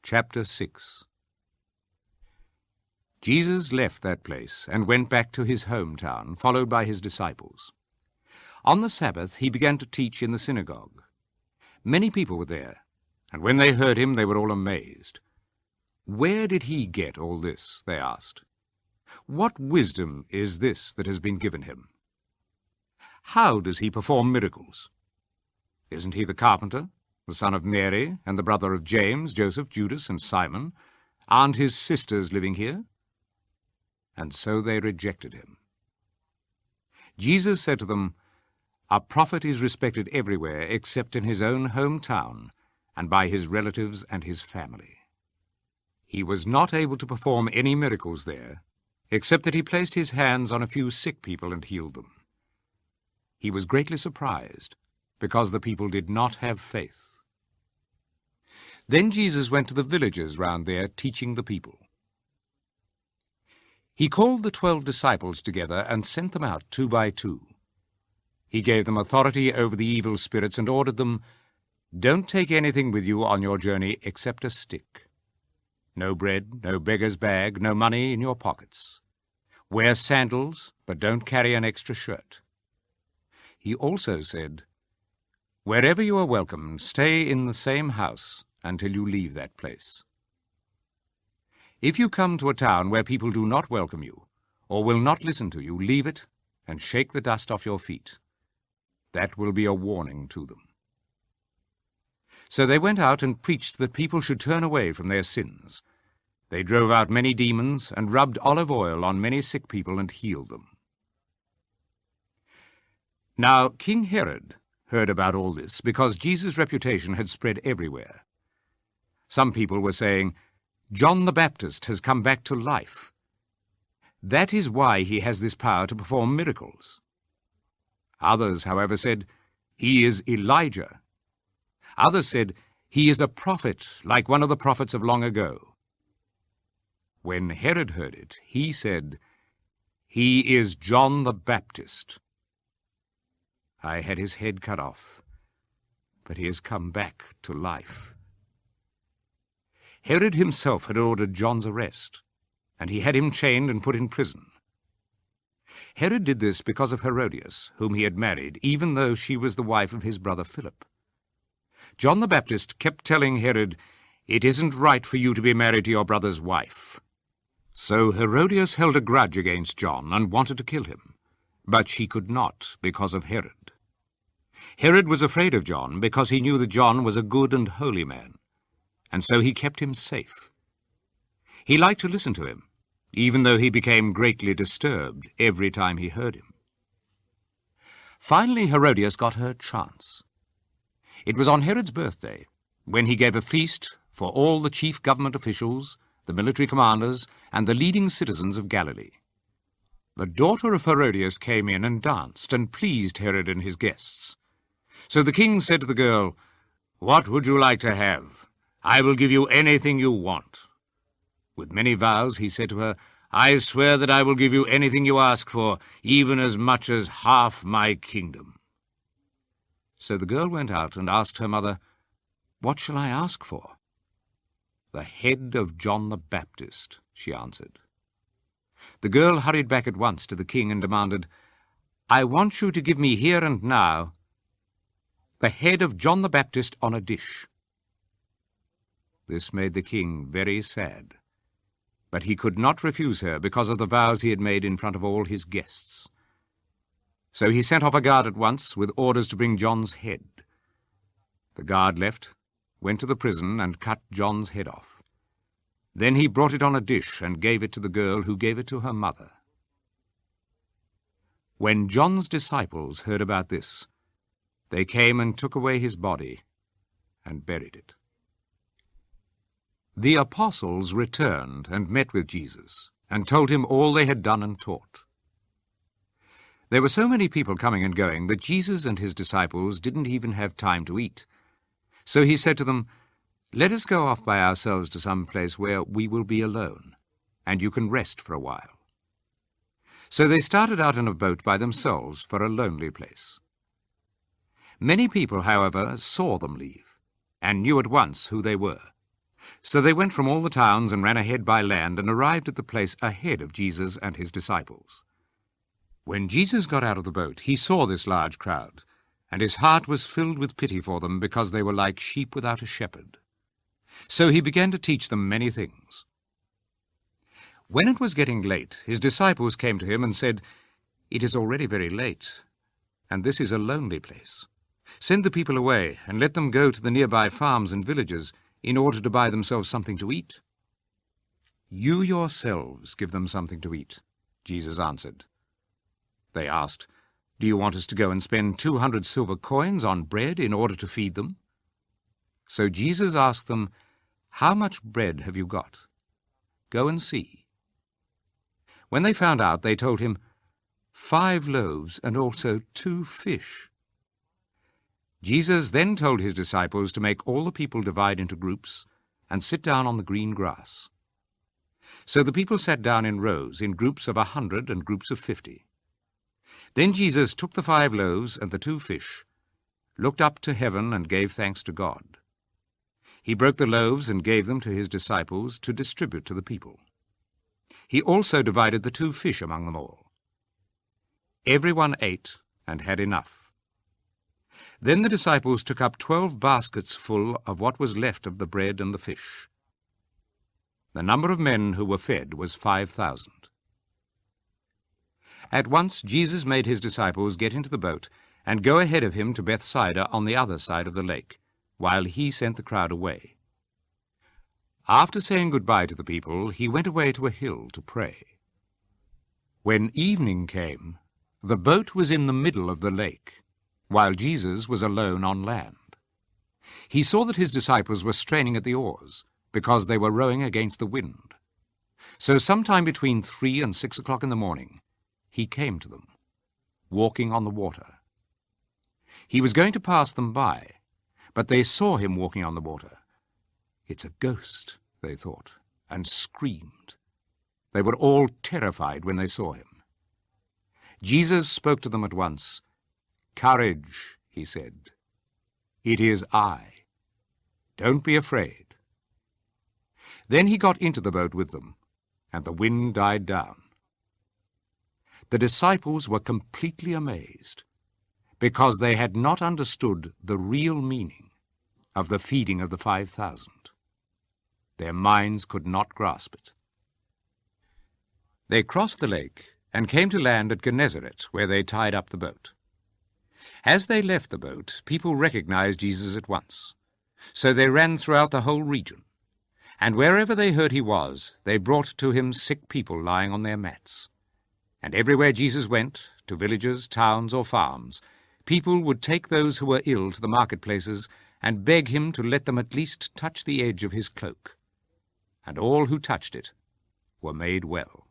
Chapter 6. Jesus left that place and went back to his hometown, followed by his disciples. On the Sabbath he began to teach in the synagogue. Many people were there, and when they heard him they were all amazed. "Where did he get all this?" they asked. "What wisdom is this that has been given him? How does he perform miracles? Isn't he the carpenter, the son of Mary, and the brother of James, Joseph, Judas, and Simon? Aren't his sisters living here?" And so they rejected him. Jesus said to them, "A prophet is respected everywhere except in his own hometown and by his relatives and his family." He was not able to perform any miracles there, except that he placed his hands on a few sick people and healed them. He was greatly surprised, because the people did not have faith. Then Jesus went to the villages round there, teaching the people. He called the 12 disciples together and sent them out 2 by 2. He gave them authority over the evil spirits and ordered them, "Don't take anything with you on your journey except a stick. No bread, no beggar's bag, no money in your pockets. Wear sandals, but don't carry an extra shirt." He also said, "Wherever you are welcome, stay in the same house until you leave that place. If you come to a town where people do not welcome you, or will not listen to you, leave it and shake the dust off your feet. That will be a warning to them." So they went out and preached that people should turn away from their sins. They drove out many demons and rubbed olive oil on many sick people and healed them. Now King Herod heard about all this because Jesus' reputation had spread everywhere. Some people were saying, "John the Baptist has come back to life. That is why he has this power to perform miracles." Others, however, said, "He is Elijah." Others said, "He is a prophet, like one of the prophets of long ago." When Herod heard it, he said, "He is John the Baptist. I had his head cut off, but he has come back to life." Herod himself had ordered John's arrest, and he had him chained and put in prison. Herod did this because of Herodias, whom he had married, even though she was the wife of his brother Philip. John the Baptist kept telling Herod, "It isn't right for you to be married to your brother's wife." So Herodias held a grudge against John and wanted to kill him, but she could not because of Herod. Herod was afraid of John because he knew that John was a good and holy man, and so he kept him safe. He liked to listen to him, even though he became greatly disturbed every time he heard him. Finally, Herodias got her chance. It was on Herod's birthday, when he gave a feast for all the chief government officials, the military commanders, and the leading citizens of Galilee. The daughter of Herodias came in and danced and pleased Herod and his guests. So the king said to the girl, "What would you like to have? I will give you anything you want." With many vows he said to her, "I swear that I will give you anything you ask for, even as much as half my kingdom." So the girl went out and asked her mother, "What shall I ask for?" "The head of John the Baptist," she answered. The girl hurried back at once to the king and demanded, "I want you to give me here and now the head of John the Baptist on a dish." This made the king very sad, but he could not refuse her because of the vows he had made in front of all his guests. So he sent off a guard at once with orders to bring John's head. The guard left, went to the prison, and cut John's head off. Then he brought it on a dish and gave it to the girl, who gave it to her mother. When John's disciples heard about this, they came and took away his body and buried it. The apostles returned and met with Jesus and told him all they had done and taught. There were so many people coming and going that Jesus and his disciples didn't even have time to eat. So he said to them, "Let us go off by ourselves to some place where we will be alone, and you can rest for a while." So they started out in a boat by themselves for a lonely place. Many people, however, saw them leave, and knew at once who they were. So they went from all the towns and ran ahead by land and arrived at the place ahead of Jesus and his disciples. When Jesus got out of the boat, he saw this large crowd, and his heart was filled with pity for them because they were like sheep without a shepherd. So he began to teach them many things. When it was getting late, his disciples came to him and said, "It is already very late, and this is a lonely place. Send the people away and let them go to the nearby farms and villages in order to buy themselves something to eat." "You yourselves give them something to eat," Jesus answered. They asked, "Do you want us to go and spend 200 silver coins on bread in order to feed them?" So Jesus asked them, "How much bread have you got? Go and see." When they found out, they told him, 5 loaves and also 2 fish. Jesus then told his disciples to make all the people divide into groups and sit down on the green grass. So the people sat down in rows, in groups of 100 and groups of 50. Then Jesus took the 5 loaves and the 2 fish, looked up to heaven and gave thanks to God. He broke the loaves and gave them to his disciples to distribute to the people. He also divided the 2 fish among them all. Everyone ate and had enough. Then the disciples took up 12 baskets full of what was left of the bread and the fish. The number of men who were fed was 5,000. At once Jesus made his disciples get into the boat and go ahead of him to Bethsaida on the other side of the lake, while he sent the crowd away. After saying goodbye to the people, he went away to a hill to pray. When evening came, the boat was in the middle of the lake, while Jesus was alone on land. He saw that his disciples were straining at the oars, because they were rowing against the wind. So sometime between 3 and 6 o'clock in the morning, he came to them, walking on the water. He was going to pass them by, but they saw him walking on the water. "It's a ghost," they thought, and screamed. They were all terrified when they saw him. Jesus spoke to them at once. "Courage," he said. "It is I. Don't be afraid." Then he got into the boat with them, and the wind died down. The disciples were completely amazed, because they had not understood the real meaning of the feeding of the 5,000. Their minds could not grasp it. They crossed the lake and came to land at Gennesaret, where they tied up the boat. As they left the boat, people recognized Jesus at once. So they ran throughout the whole region, and wherever they heard he was, they brought to him sick people lying on their mats. And everywhere Jesus went, to villages, towns, or farms, people would take those who were ill to the marketplaces and beg him to let them at least touch the edge of his cloak. And all who touched it were made well.